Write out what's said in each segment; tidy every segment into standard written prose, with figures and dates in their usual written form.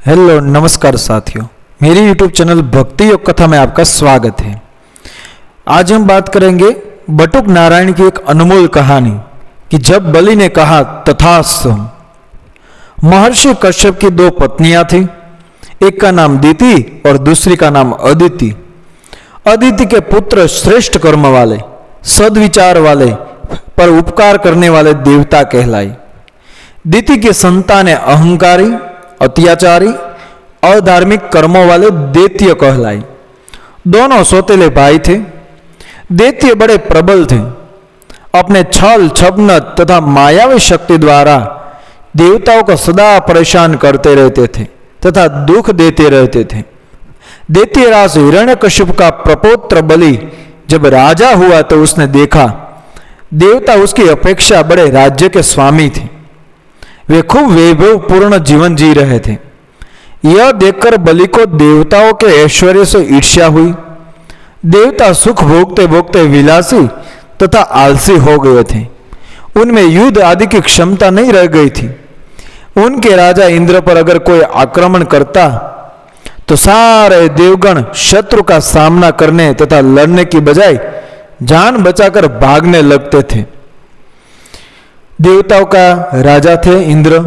Hello नमस्कार साथियों, मेरी यूट्यूब चैनल भक्ति योग कथा में आपका स्वागत है। आज हम बात करेंगे बटुक नारायण की एक अनमोल कहानी कि जब बलि ने कहा तथास्तु। महर्षि कश्यप की दो पत्नियां थी, एक का नाम दीति और दूसरी का नाम अदिति। अदिति के पुत्र श्रेष्ठ कर्म वाले, सद्विचार वाले, पर उपकार करने वाले देवता कहलाए। दीति की संतान अहंकारी, अत्याचारी, अधार्मिक कर्मों वाले दैत्य कहलाए। दोनों सौतेले भाई थे। दैत्य बड़े प्रबल थे। अपने छल छपन तथा मायावी शक्ति द्वारा देवताओं को सदा परेशान करते रहते थे तथा दुख देते रहते थे। दैत्यराज हिरण्यकश्यप का प्रपौत्र बलि जब राजा हुआ तो उसने देखा देवता उसकी अपेक्षा बड़े राज्य के स्वामी थे। वे खूब वैभवपूर्ण जीवन जी रहे थे। यह देखकर बलि को देवताओं के ऐश्वर्य से ईर्ष्या हुई। देवता सुख भोगते भोगते विलासी तथा आलसी हो गए थे। उनमें युद्ध आदि की क्षमता नहीं रह गई थी। उनके राजा इंद्र पर अगर कोई आक्रमण करता तो सारे देवगण शत्रु का सामना करने तथा लड़ने की बजाय जान बचाकर भागने लगते थे। देवताओं का राजा थे इंद्र।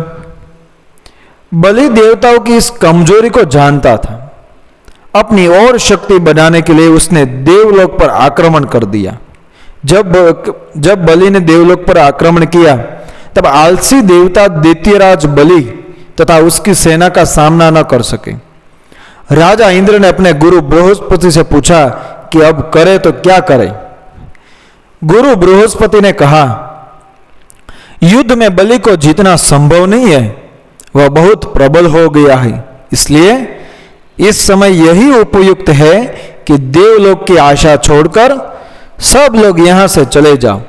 बलि देवताओं की इस कमजोरी को जानता था। अपनी और शक्ति बढ़ाने के लिए उसने देवलोक पर आक्रमण कर दिया। जब बलि ने देवलोक पर आक्रमण किया तब आलसी देवता दैत्यराज बलि तथा उसकी सेना का सामना न कर सके। राजा इंद्र ने अपने गुरु बृहस्पति से पूछा कि अब करे तो क्या करे। गुरु बृहस्पति ने कहा, युद्ध में बलि को जीतना संभव नहीं है, वह बहुत प्रबल हो गया है। इसलिए इस समय यही उपयुक्त है कि देवलोक की आशा छोड़कर सब लोग यहां से चले जाओ।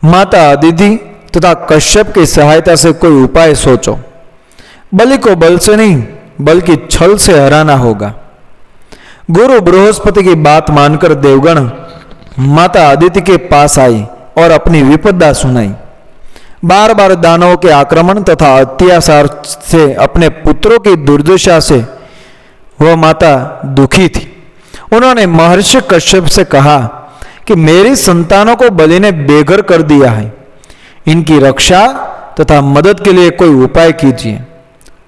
माता अदिति तथा कश्यप की सहायता से कोई उपाय सोचो। बलि को बल से नहीं बल्कि छल से हराना होगा। गुरु बृहस्पति की बात मानकर देवगण माता अदिति के पास आई और अपनी विपदा सुनाई। बार बार दानवों के आक्रमण तथा अत्याचार से अपने पुत्रों की दुर्दशा से वह माता दुखी थी। उन्होंने महर्षि कश्यप से कहा कि मेरी संतानों को बलि ने बेघर कर दिया है, इनकी रक्षा तथा मदद के लिए कोई उपाय कीजिए।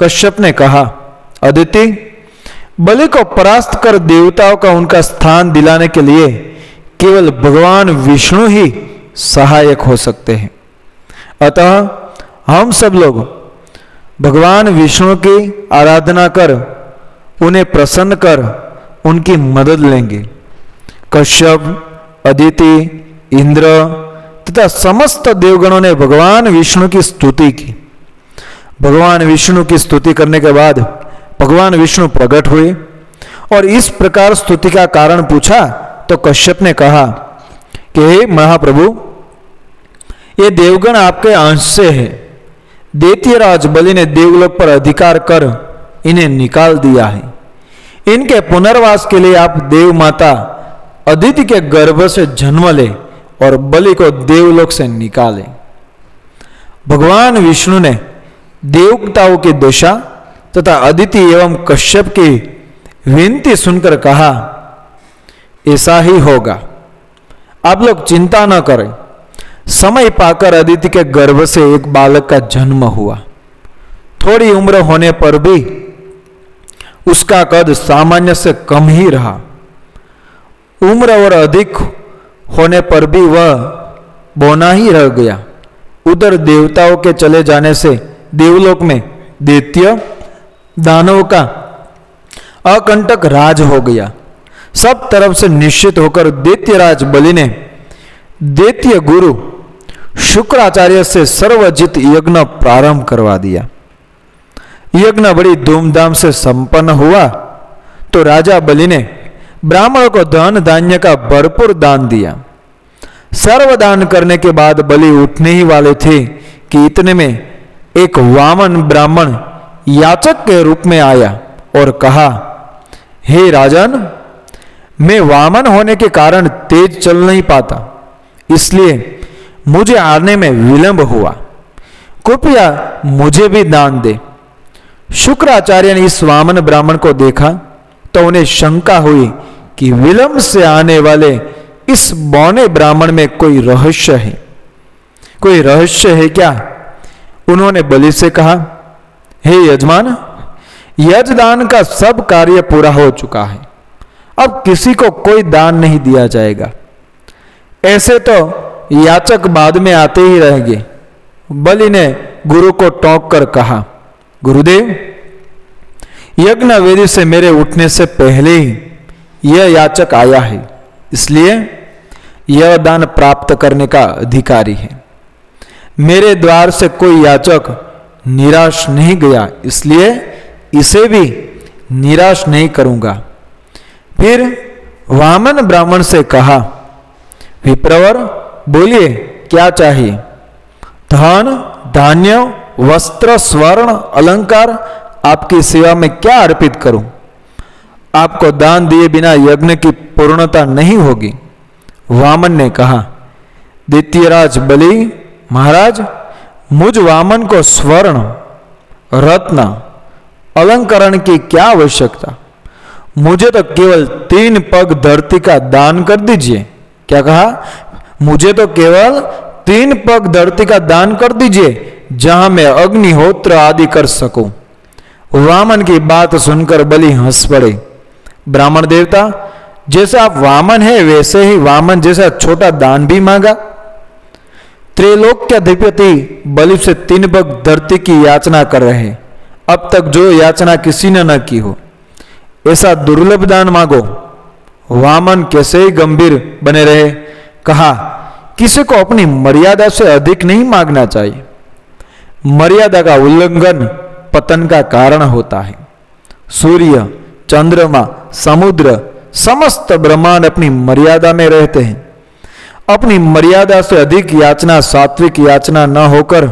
कश्यप ने कहा, अदिति, बलि को परास्त कर देवताओं का उनका स्थान दिलाने के लिए केवल भगवान विष्णु ही सहायक हो सकते हैं। अतः हम सब लोग भगवान विष्णु की आराधना कर उन्हें प्रसन्न कर उनकी मदद लेंगे। कश्यप, अदिति, इंद्र तथा समस्त देवगणों ने भगवान विष्णु की स्तुति की। भगवान विष्णु की स्तुति करने के बाद भगवान विष्णु प्रकट हुए और इस प्रकार स्तुति का कारण पूछा तो कश्यप ने कहा कि हे महाप्रभु, ये देवगण आपके अंश से है। दैत्यराज बलि ने देवलोक पर अधिकार कर इन्हें निकाल दिया है। इनके पुनर्वास के लिए आप देव माता अदिति के गर्भ से जन्म ले और बलि को देवलोक से निकाले। भगवान विष्णु ने देवताओं की दशा तथा अदिति एवं कश्यप की विनती सुनकर कहा, ऐसा ही होगा, आप लोग चिंता न करें। समय पाकर अदिति के गर्भ से एक बालक का जन्म हुआ। थोड़ी उम्र होने पर भी उसका कद सामान्य से कम ही रहा। उम्र और अधिक होने पर भी वह बौना ही रह गया। उधर देवताओं के चले जाने से देवलोक में दैत्य दानवों का अकंटक राज हो गया। सब तरफ से निश्चित होकर दैत्यराज बलि ने दैत्य गुरु शुक्राचार्य से सर्वजित यज्ञ प्रारंभ करवा दिया। यज्ञ बड़ी धूमधाम से संपन्न हुआ तो राजा बलि ने ब्राह्मणों को धन धान्य का भरपूर दान दिया। सर्वदान करने के बाद बलि उठने ही वाले थे कि इतने में एक वामन ब्राह्मण याचक के रूप में आया और कहा, हे राजन, मैं वामन होने के कारण तेज चल नहीं पाता, इसलिए मुझे आने में विलंब हुआ। कृपया मुझे भी दान दे। शुक्राचार्य ने इस वामन ब्राह्मण को देखा तो उन्हें शंका हुई कि विलंब से आने वाले इस बौने ब्राह्मण में कोई रहस्य है, कोई रहस्य है क्या? उन्होंने बलि से कहा, हे यजमान, यजदान का सब कार्य पूरा हो चुका है, अब किसी को कोई दान नहीं दिया जाएगा। ऐसे तो याचक बाद में आते ही रहेंगे। बलि ने गुरु को टोक कर कहा, गुरुदेव, यज्ञ वेदी से मेरे उठने से पहले ही यह याचक आया है, इसलिए यह दान प्राप्त करने का अधिकारी है। मेरे द्वार से कोई याचक निराश नहीं गया, इसलिए इसे भी निराश नहीं करूंगा। फिर वामन ब्राह्मण से कहा, विप्रवर, बोलिए क्या चाहिए? धन, धान्य, वस्त्र, स्वर्ण, अलंकार, आपकी सेवा में क्या अर्पित करूं? आपको दान दिए बिना यज्ञ की पूर्णता नहीं होगी। वामन ने कहा, द्वितीयराज बलि महाराज, मुझ वामन को स्वर्ण, रत्न, अलंकरण की क्या आवश्यकता? मुझे तो केवल 3 पग धरती का दान कर दीजिए। क्या कहा? मुझे तो केवल 3 पग धरती का दान कर दीजिए, जहां मैं अग्निहोत्र आदि कर सकूं। वामन की बात सुनकर बलि हंस पड़े। ब्राह्मण देवता, जैसे आप वामन है वैसे ही वामन जैसा छोटा दान भी मांगा। त्रैलोक्याधिपति बलि से 3 पग धरती की याचना कर रहे, अब तक जो याचना किसी ने न की हो, ऐसा दुर्लभ दान मांगो। वामन कैसे ही गंभीर बने रहे। कहा, किसी को अपनी मर्यादा से अधिक नहीं मांगना चाहिए। मर्यादा का उल्लंघन पतन का कारण होता है। सूर्य, चंद्रमा, समुद्र, समस्त ब्रह्मांड अपनी मर्यादा में रहते हैं। अपनी मर्यादा से अधिक याचना सात्विक याचना न होकर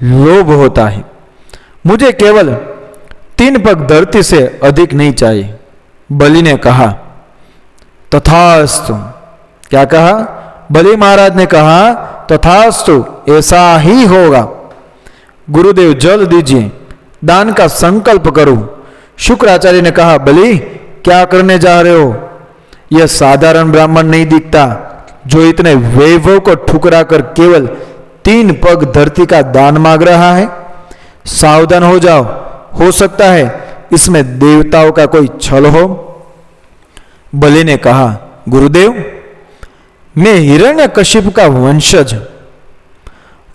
लोभ होता है। मुझे केवल 3 पग धरती से अधिक नहीं चाहिए। बलि ने कहा, तथास्तु। क्या कहा? बलि महाराज ने कहा, तथास्तु, ऐसा ही होगा। गुरुदेव, जल दीजिए, दान का संकल्प करूं। शुक्राचार्य ने कहा, बलि क्या करने जा रहे हो? यह साधारण ब्राह्मण नहीं दिखता जो इतने वैभव को ठुकरा कर केवल 3 पग धरती का दान मांग रहा है। सावधान हो जाओ, हो सकता है इसमें देवताओं का कोई छल हो। बलि ने कहा, गुरुदेव, मैं हिरण्यकशिप का वंशज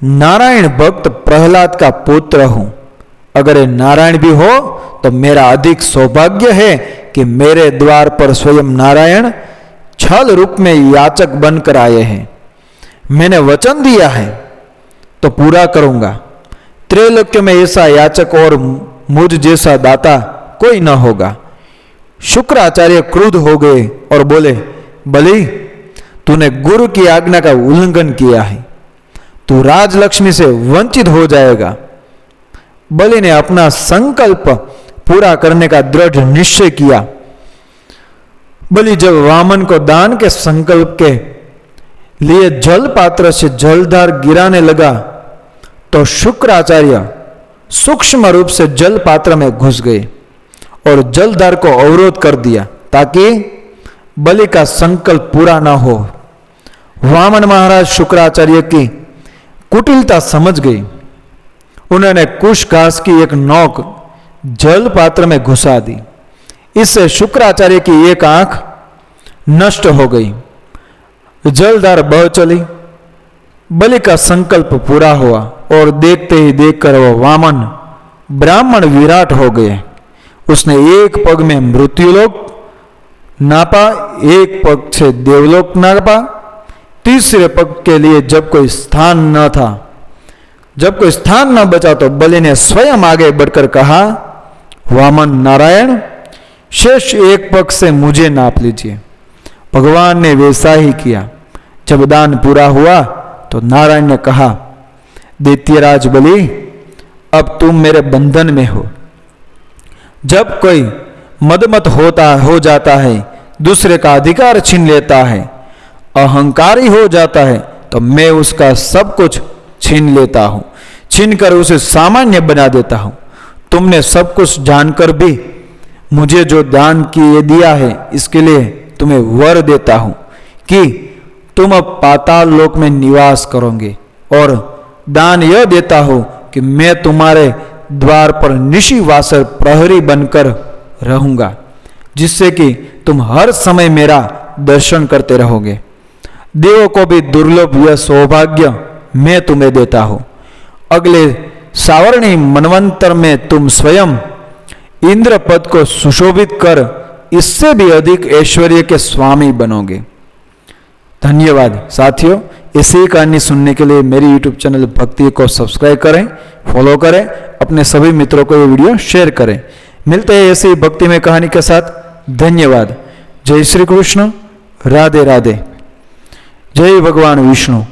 नारायण भक्त प्रहलाद का पुत्र हूं। अगर ये नारायण भी हो तो मेरा अधिक सौभाग्य है कि मेरे द्वार पर स्वयं नारायण छल रूप में याचक बनकर आए हैं। मैंने वचन दिया है तो पूरा करूंगा। त्रैलोक्य में ऐसा याचक और मुझ जैसा दाता कोई न होगा। शुक्राचार्य क्रुद्ध हो गए और बोले, बलि, तूने गुरु की आज्ञा का उल्लंघन किया है, तू राजलक्ष्मी से वंचित हो जाएगा। बलि ने अपना संकल्प पूरा करने का दृढ़ निश्चय किया। बलि जब वामन को दान के संकल्प के लिए जल पात्र से जलधार गिराने लगा तो शुक्राचार्य सूक्ष्म रूप से जल पात्र में घुस गए और जलधार को अवरोध कर दिया ताकि बलि का संकल्प पूरा ना हो। वामन महाराज शुक्राचार्य की कुटिलता समझ गई। उन्होंने कुश घास की एक नोक जल पात्र में घुसा दी। इससे शुक्राचार्य की एक आंख नष्ट हो गई। जलधार बह चली। बलि का संकल्प पूरा हुआ और देखते ही देखकर वह वामन ब्राह्मण विराट हो गए। उसने एक पग में मृत्युलोक नापा, एक पग से देवलोक नापा। तीसरे पग के लिए जब कोई स्थान न था, जब कोई स्थान न बचा तो बलि ने स्वयं आगे बढ़कर कहा, वामन नारायण, शेष एक पग से मुझे नाप लीजिए। भगवान ने वैसा ही किया। जब दान पूरा हुआ तो नारायण ने कहा, दैत्यराज बलि, अब तुम मेरे बंधन में हो। जब कोई मदमत हो जाता है, दूसरे का अधिकार छीन लेता है, अहंकारी हो जाता है, तो मैं उसका सब कुछ छीन लेता हूं, छीन कर उसे सामान्य बना देता हूं। तुमने सब कुछ जानकर भी मुझे जो दान किए दिया है, इसके लिए तुम्हें वर देता हूं कि तुम अब पाताल लोक में निवास करोगे, और दान यह देता हूं कि मैं तुम्हारे द्वार पर निशिवासर प्रहरी बनकर रहूंगा, जिससे कि तुम हर समय मेरा दर्शन करते रहोगे। देवों को भी दुर्लभ यह सौभाग्य मैं तुम्हें देता हूं। अगले सावरणी मनवंतर में तुम स्वयं इंद्र पद को सुशोभित कर इससे भी अधिक ऐश्वर्य के स्वामी बनोगे। धन्यवाद साथियों, ऐसी कहानी सुनने के लिए मेरी YouTube चैनल भक्ति को सब्सक्राइब करें, फॉलो करें, अपने सभी मित्रों को ये वीडियो शेयर करें। मिलते हैं ऐसी भक्ति में कहानी के साथ। धन्यवाद। जय श्री कृष्ण। राधे राधे। जय भगवान विष्णु।